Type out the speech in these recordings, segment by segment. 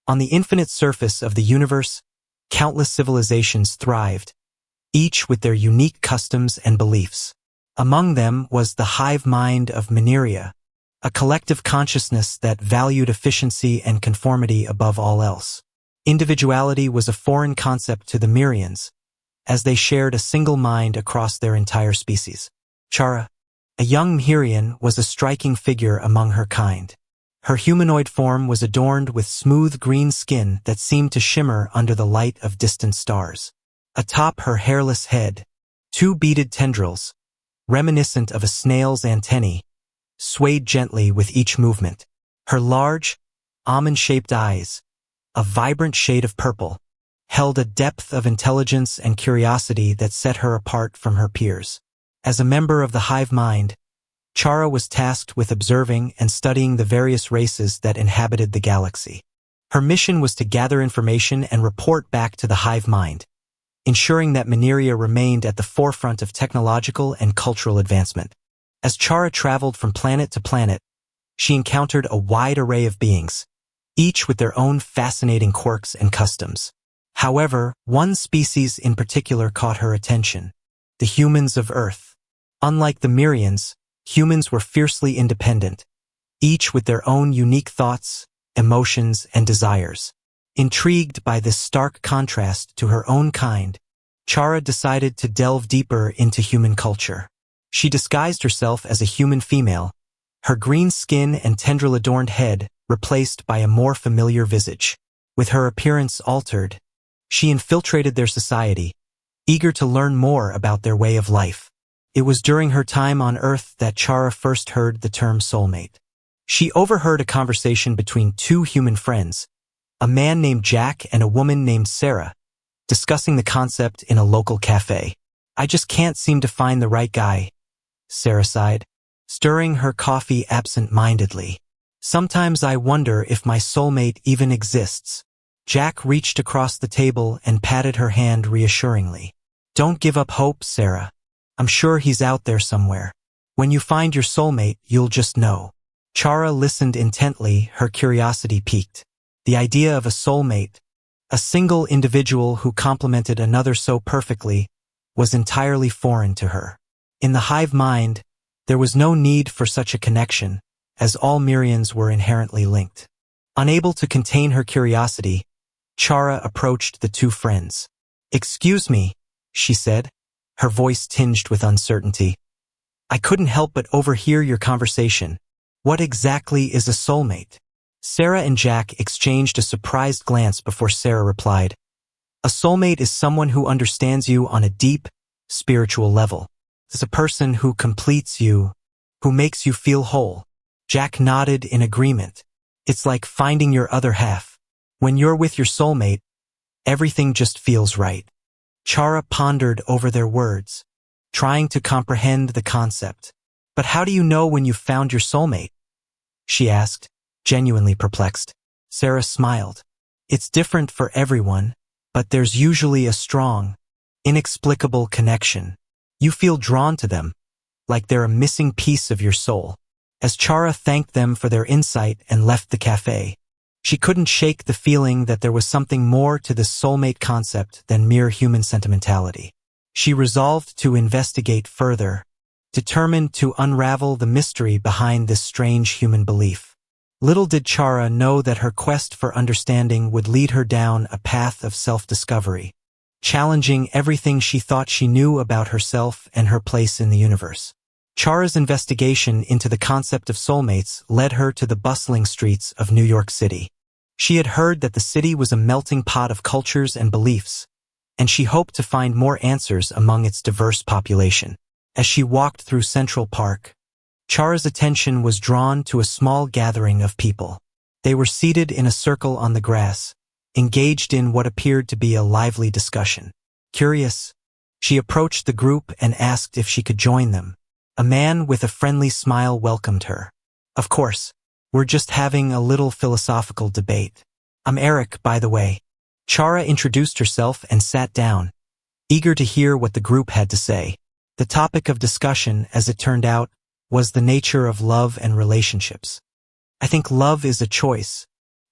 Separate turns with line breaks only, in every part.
On the infinite surface of the universe, countless civilizations thrived, each with their unique customs and beliefs. Among them was the hive mind of Mineria, a collective consciousness that valued efficiency and conformity above all else. Individuality was a foreign concept to the Mirians, as they shared a single mind across their entire species. Chara, a young Mirian, was a striking figure among her kind. Her humanoid form was adorned with smooth green skin that seemed to shimmer under the light of distant stars. Atop her hairless head, two beaded tendrils, reminiscent of a snail's antennae, swayed gently with each movement. Her large, almond-shaped eyes, a vibrant shade of purple, held a depth of intelligence and curiosity that set her apart from her peers. As a member of the hive mind, Chara was tasked with observing and studying the various races that inhabited the galaxy. Her mission was to gather information and report back to the hive mind, ensuring that Mineria remained at the forefront of technological and cultural advancement. As Chara traveled from planet to planet, she encountered a wide array of beings, each with their own fascinating quirks and customs. However, one species in particular caught her attention: the humans of Earth. Unlike the Mirians, humans were fiercely independent, each with their own unique thoughts, emotions, and desires. Intrigued by this stark contrast to her own kind, Chara decided to delve deeper into human culture. She disguised herself as a human female, her green skin and tendril-adorned head replaced by a more familiar visage. With her appearance altered, she infiltrated their society, eager to learn more about their way of life. It was during her time on Earth that Chara first heard the term soulmate. She overheard a conversation between two human friends, a man named Jack and a woman named Sarah, discussing the concept in a local cafe. "I just can't seem to find the right guy," Sarah sighed, stirring her coffee absent-mindedly. "Sometimes I wonder if my soulmate even exists." Jack reached across the table and patted her hand reassuringly. "Don't give up hope, Sarah. I'm sure he's out there somewhere. When you find your soulmate, you'll just know." Chara listened intently, her curiosity piqued. The idea of a soulmate, a single individual who complemented another so perfectly, was entirely foreign to her. In the hive mind, there was no need for such a connection, as all Mirians were inherently linked. Unable to contain her curiosity, Chara approached the two friends. "Excuse me," she said, her voice tinged with uncertainty. "I couldn't help but overhear your conversation. What exactly is a soulmate?" Sarah and Jack exchanged a surprised glance before Sarah replied, "A soulmate is someone who understands you on a deep, spiritual level. It's a person who completes you, who makes you feel whole." Jack nodded in agreement. "It's like finding your other half. When you're with your soulmate, everything just feels right." Chara pondered over their words, trying to comprehend the concept. "But how do you know when you've found your soulmate?" she asked, genuinely perplexed. Sarah smiled. "It's different for everyone, but there's usually a strong, inexplicable connection. You feel drawn to them, like they're a missing piece of your soul." As Chara thanked them for their insight and left the cafe, she couldn't shake the feeling that there was something more to this soulmate concept than mere human sentimentality. She resolved to investigate further, determined to unravel the mystery behind this strange human belief. Little did Chara know that her quest for understanding would lead her down a path of self-discovery, challenging everything she thought she knew about herself and her place in the universe. Chara's investigation into the concept of soulmates led her to the bustling streets of New York City. She had heard that the city was a melting pot of cultures and beliefs, and she hoped to find more answers among its diverse population. As she walked through Central Park, Chara's attention was drawn to a small gathering of people. They were seated in a circle on the grass, engaged in what appeared to be a lively discussion. Curious, she approached the group and asked if she could join them. A man with a friendly smile welcomed her. "Of course, we're just having a little philosophical debate. I'm Eric, by the way." Chara introduced herself and sat down, eager to hear what the group had to say. The topic of discussion, as it turned out, was the nature of love and relationships. "I think love is a choice,"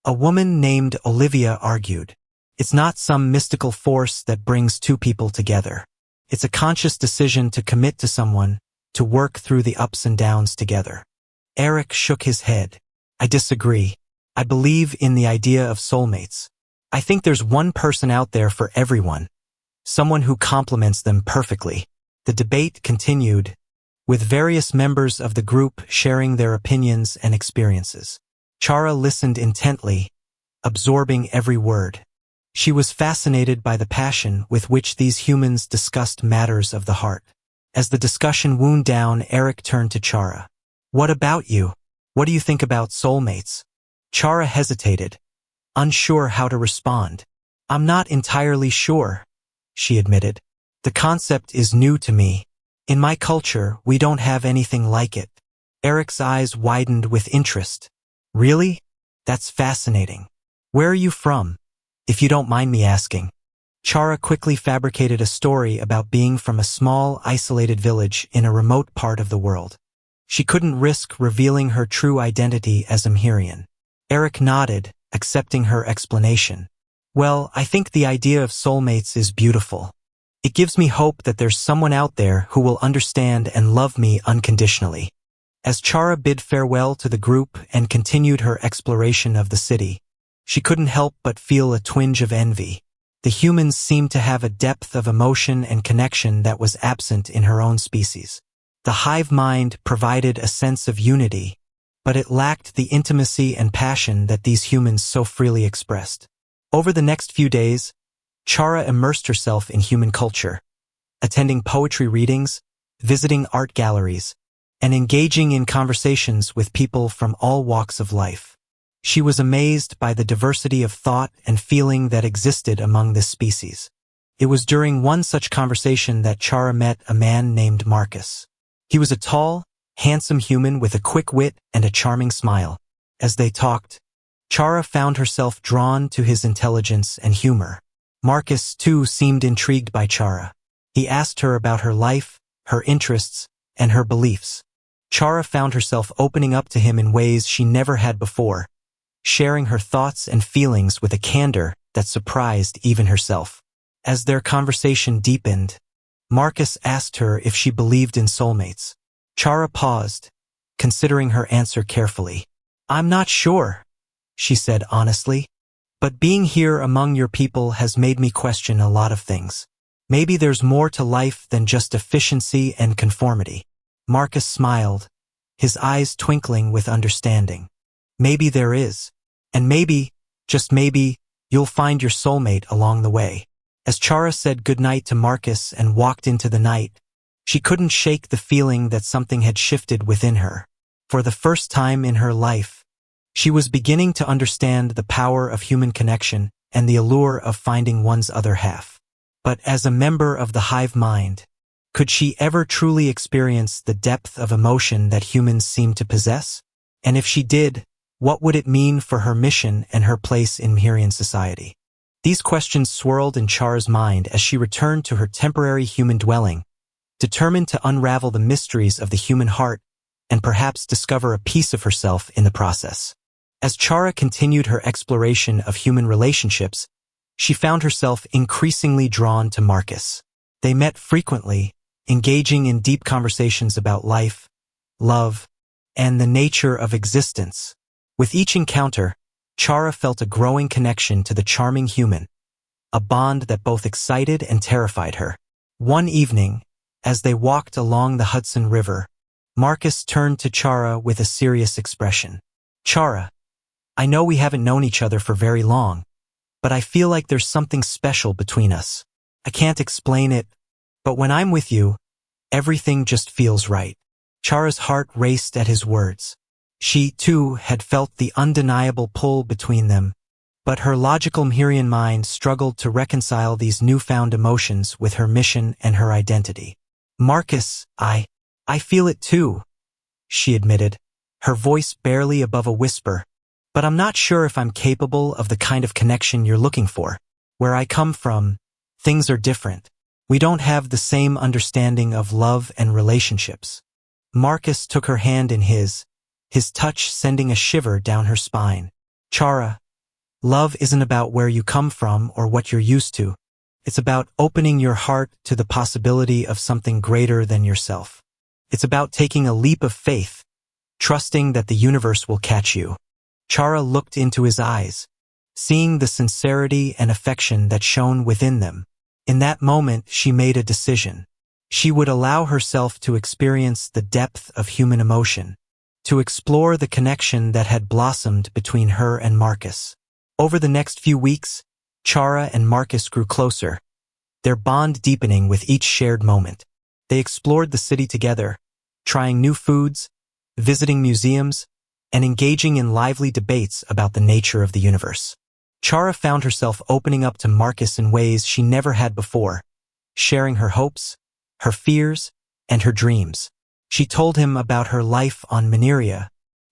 A woman named Olivia argued. It's not some mystical force that brings two people together. It's a conscious decision to commit to someone, to work through the ups and downs together. Eric shook his head. I disagree. I believe in the idea of soulmates. I think there's one person out there for everyone. Someone who complements them perfectly. The debate continued, with various members of the group sharing their opinions and experiences. Chara listened intently, absorbing every word. She was fascinated by the passion with which these humans discussed matters of the heart. As the discussion wound down, Eric turned to Chara. What about you? What do you think about soulmates? Chara hesitated, unsure how to respond. I'm not entirely sure, she admitted. The concept is new to me. In my culture, we don't have anything like it. Eric's eyes widened with interest. Really? That's fascinating. Where are you from, if you don't mind me asking? Chara quickly fabricated a story about being from a small, isolated village in a remote part of the world. She couldn't risk revealing her true identity as Amhirian. Eric nodded, accepting her explanation. Well, I think the idea of soulmates is beautiful. It gives me hope that there's someone out there who will understand and love me unconditionally. As Chara bid farewell to the group and continued her exploration of the city, she couldn't help but feel a twinge of envy. The humans seemed to have a depth of emotion and connection that was absent in her own species. The hive mind provided a sense of unity, but it lacked the intimacy and passion that these humans so freely expressed. Over the next few days, Chara immersed herself in human culture, attending poetry readings, visiting art galleries, and engaging in conversations with people from all walks of life. She was amazed by the diversity of thought and feeling that existed among this species. It was during one such conversation that Chara met a man named Marcus. He was a tall, handsome human with a quick wit and a charming smile. As they talked, Chara found herself drawn to his intelligence and humor. Marcus, too, seemed intrigued by Chara. He asked her about her life, her interests, and her beliefs. Chara found herself opening up to him in ways she never had before, sharing her thoughts and feelings with a candor that surprised even herself. As their conversation deepened, Marcus asked her if she believed in soulmates. Chara paused, considering her answer carefully. I'm not sure, she said honestly, but being here among your people has made me question a lot of things. Maybe there's more to life than just efficiency and conformity. Marcus smiled, his eyes twinkling with understanding. Maybe there is, and maybe, just maybe, you'll find your soulmate along the way. As Chara said goodnight to Marcus and walked into the night, she couldn't shake the feeling that something had shifted within her. For the first time in her life, she was beginning to understand the power of human connection and the allure of finding one's other half. But as a member of the hive mind, could she ever truly experience the depth of emotion that humans seem to possess? And if she did, what would it mean for her mission and her place in Mhirian society? These questions swirled in Chara's mind as she returned to her temporary human dwelling, determined to unravel the mysteries of the human heart and perhaps discover a piece of herself in the process. As Chara continued her exploration of human relationships, she found herself increasingly drawn to Marcus. They met frequently, engaging in deep conversations about life, love, and the nature of existence. With each encounter, Chara felt a growing connection to the charming human, a bond that both excited and terrified her. One evening, as they walked along the Hudson River, Marcus turned to Chara with a serious expression. Chara, I know we haven't known each other for very long, but I feel like there's something special between us. I can't explain it, but when I'm with you, everything just feels right. Chara's heart raced at his words. She, too, had felt the undeniable pull between them, but her logical Mhirian mind struggled to reconcile these newfound emotions with her mission and her identity. Marcus, I feel it too, she admitted, her voice barely above a whisper, but I'm not sure if I'm capable of the kind of connection you're looking for. Where I come from, things are different. We don't have the same understanding of love and relationships. Marcus took her hand in his touch sending a shiver down her spine. Chara, Love isn't about where you come from or what you're used to. It's about opening your heart to the possibility of something greater than yourself. It's about taking a leap of faith, trusting that the universe will catch you. Chara looked into his eyes, seeing the sincerity and affection that shone within them. In that moment, she made a decision. She would allow herself to experience the depth of human emotion, to explore the connection that had blossomed between her and Marcus. Over the next few weeks, Chara and Marcus grew closer, their bond deepening with each shared moment. They explored the city together, trying new foods, visiting museums, and engaging in lively debates about the nature of the universe. Chara found herself opening up to Marcus in ways she never had before, sharing her hopes, her fears, and her dreams. She told him about her life on Mineria,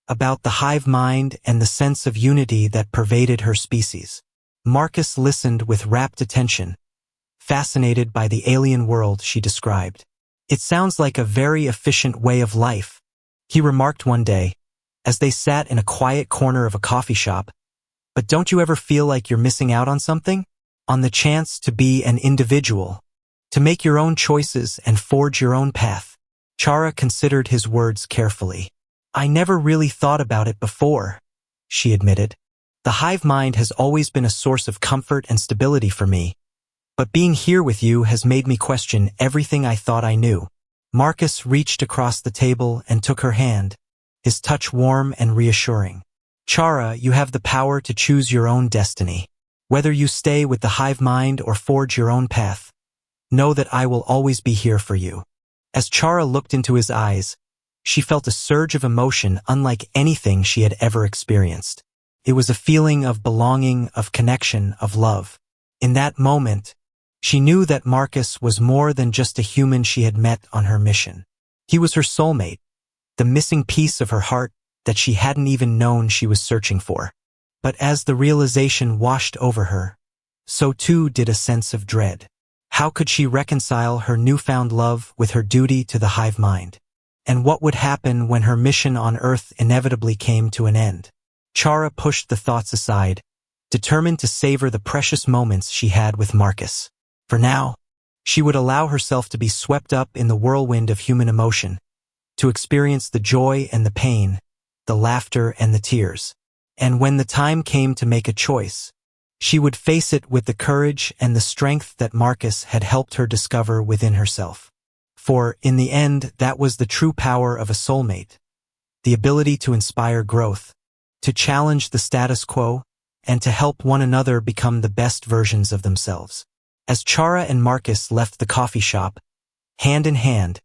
about the hive mind and the sense of unity that pervaded her species. Marcus listened with rapt attention, fascinated by the alien world she described. "It sounds like a very efficient way of life," he remarked one day, as they sat in a quiet corner of a coffee shop. "But don't you ever feel like you're missing out on something? On the chance to be an individual, to make your own choices and forge your own path?" Chara considered his words carefully. "I never really thought about it before," she admitted. "The hive mind has always been a source of comfort and stability for me, but being here with you has made me question everything I thought I knew." Marcus reached across the table and took her hand, his touch warm and reassuring. "Chara, you have the power to choose your own destiny. Whether you stay with the hive mind or forge your own path, know that I will always be here for you." As Chara looked into his eyes, she felt a surge of emotion unlike anything she had ever experienced. It was a feeling of belonging, of connection, of love. In that moment, she knew that Marcus was more than just a human she had met on her mission. He was her soulmate, the missing piece of her heart that she hadn't even known she was searching for. But as the realization washed over her, so too did a sense of dread. How could she reconcile her newfound love with her duty to the hive mind? And what would happen when her mission on Earth inevitably came to an end? Chara pushed the thoughts aside, determined to savor the precious moments she had with Marcus. For now, she would allow herself to be swept up in the whirlwind of human emotion, to experience the joy and the pain, the laughter and the tears. And when the time came to make a choice, she would face it with the courage and the strength that Marcus had helped her discover within herself. For, in the end, that was the true power of a soulmate, the ability to inspire growth, to challenge the status quo, and to help one another become the best versions of themselves. As Chara and Marcus left the coffee shop, hand in hand,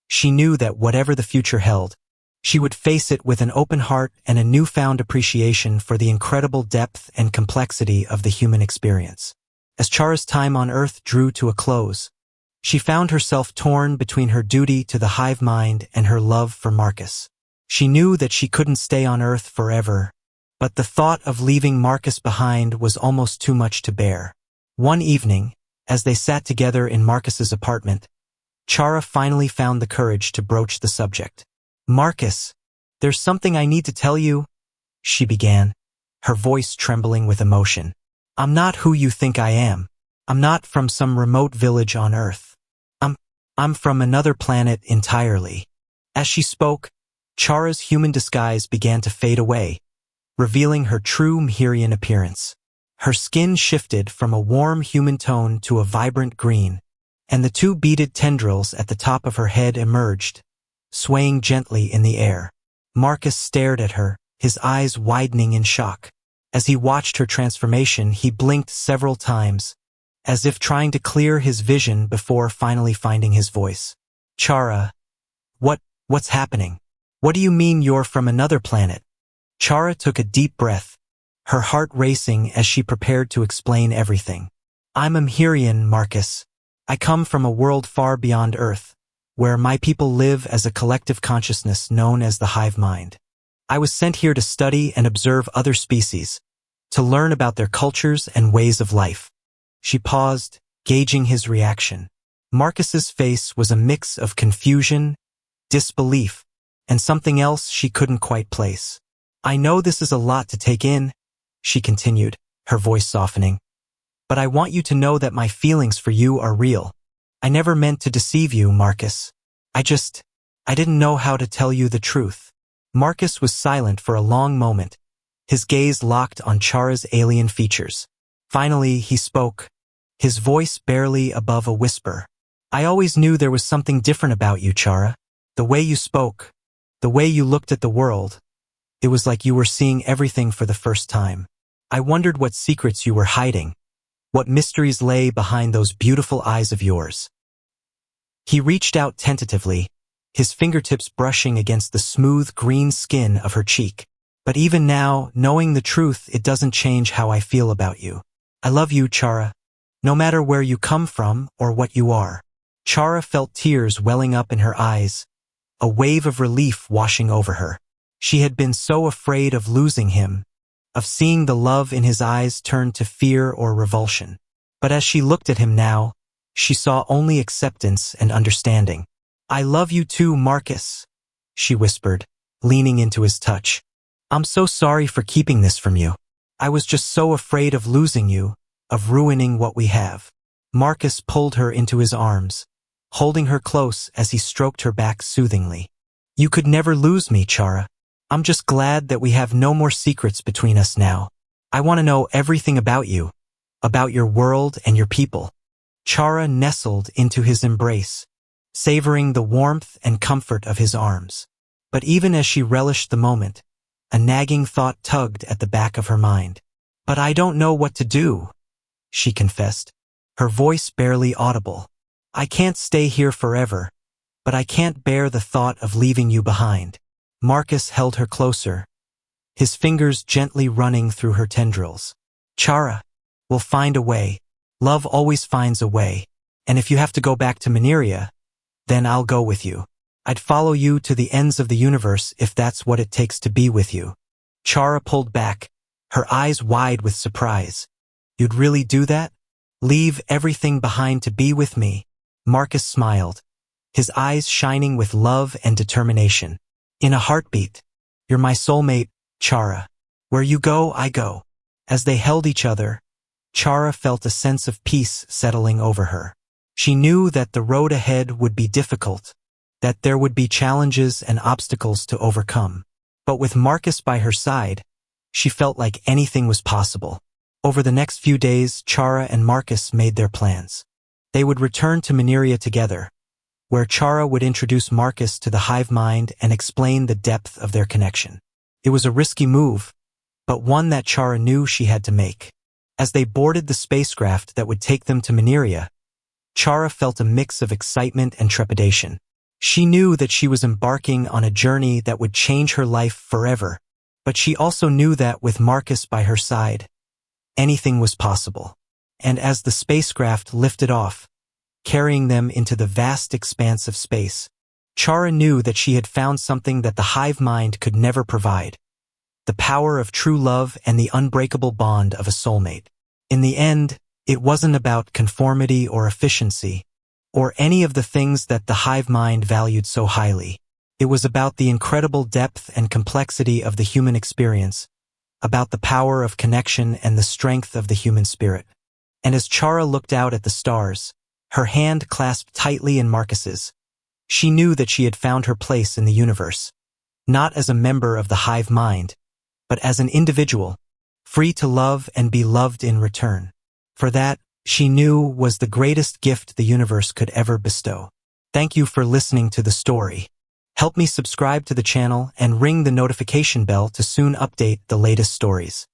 she knew that whatever the future held, she would face it with an open heart and a newfound appreciation for the incredible depth and complexity of the human experience. As Chara's time on Earth drew to a close, she found herself torn between her duty to the hive mind and her love for Marcus. She knew that she couldn't stay on Earth forever, but the thought of leaving Marcus behind was almost too much to bear. One evening, as they sat together in Marcus's apartment, Chara finally found the courage to broach the subject. "Marcus, there's something I need to tell you," she began, her voice trembling with emotion. "I'm not who you think I am. I'm not from some remote village on Earth. I'm from another planet entirely." As she spoke, Chara's human disguise began to fade away, revealing her true Mhirian appearance. Her skin shifted from a warm human tone to a vibrant green, and the two beaded tendrils at the top of her head emerged, swaying gently in the air. Marcus stared at her, his eyes widening in shock. As he watched her transformation, he blinked several times, as if trying to clear his vision before finally finding his voice. "Chara, what's happening? What do you mean you're from another planet?" Chara took a deep breath, her heart racing as she prepared to explain everything. "I'm a Mhirian, Marcus. I come from a world far beyond Earth, where my people live as a collective consciousness known as the hive mind. I was sent here to study and observe other species, to learn about their cultures and ways of life." She paused, gauging his reaction. Marcus's face was a mix of confusion, disbelief, and something else she couldn't quite place. "I know this is a lot to take in," she continued, her voice softening. But I want you to know that my feelings for you are real. I never meant to deceive you, Marcus. I didn't know how to tell you the truth. Marcus was silent for a long moment, his gaze locked on Chara's alien features. Finally, he spoke, his voice barely above a whisper. I always knew there was something different about you, Chara. The way you spoke, the way you looked at the world, it was like you were seeing everything for the first time. I wondered what secrets you were hiding, what mysteries lay behind those beautiful eyes of yours. He reached out tentatively, his fingertips brushing against the smooth green skin of her cheek. But even now, knowing the truth, it doesn't change how I feel about you. I love you, Chara, no matter where you come from or what you are. Chara felt tears welling up in her eyes, a wave of relief washing over her. She had been so afraid of losing him, of seeing the love in his eyes turn to fear or revulsion. But as she looked at him now, she saw only acceptance and understanding. I love you too, Marcus, she whispered, leaning into his touch. I'm so sorry for keeping this from you. I was just so afraid of losing you, of ruining what we have. Marcus pulled her into his arms, holding her close as he stroked her back soothingly. You could never lose me, Chara. I'm just glad that we have no more secrets between us now. I want to know everything about you, about your world and your people. Chara nestled into his embrace, savoring the warmth and comfort of his arms. But even as she relished the moment, a nagging thought tugged at the back of her mind. But I don't know what to do, she confessed, her voice barely audible. I can't stay here forever, but I can't bear the thought of leaving you behind. Marcus held her closer, his fingers gently running through her tendrils. Chara, we'll find a way. Love always finds a way. And if you have to go back to Mineria, then I'll go with you. I'd follow you to the ends of the universe if that's what it takes to be with you. Chara pulled back, her eyes wide with surprise. You'd really do that? Leave everything behind to be with me? Marcus smiled, his eyes shining with love and determination. In a heartbeat. You're my soulmate, Chara. Where you go, I go. As they held each other, Chara felt a sense of peace settling over her. She knew that the road ahead would be difficult, that there would be challenges and obstacles to overcome. But with Marcus by her side, she felt like anything was possible. Over the next few days, Chara and Marcus made their plans. They would return to Mineria together, where Chara would introduce Marcus to the hive mind and explain the depth of their connection. It was a risky move, but one that Chara knew she had to make. As they boarded the spacecraft that would take them to Mineria, Chara felt a mix of excitement and trepidation. She knew that she was embarking on a journey that would change her life forever, but she also knew that with Marcus by her side, anything was possible. And as the spacecraft lifted off, carrying them into the vast expanse of space, Chara knew that she had found something that the hive mind could never provide: the power of true love and the unbreakable bond of a soulmate. In the end, it wasn't about conformity or efficiency, or any of the things that the hive mind valued so highly. It was about the incredible depth and complexity of the human experience, about the power of connection and the strength of the human spirit. And as Chara looked out at the stars, her hand clasped tightly in Marcus's, she knew that she had found her place in the universe, not as a member of the hive mind, but as an individual, free to love and be loved in return. For that, she knew, was the greatest gift the universe could ever bestow. Thank you for listening to the story. Help me subscribe to the channel and ring the notification bell to soon update the latest stories.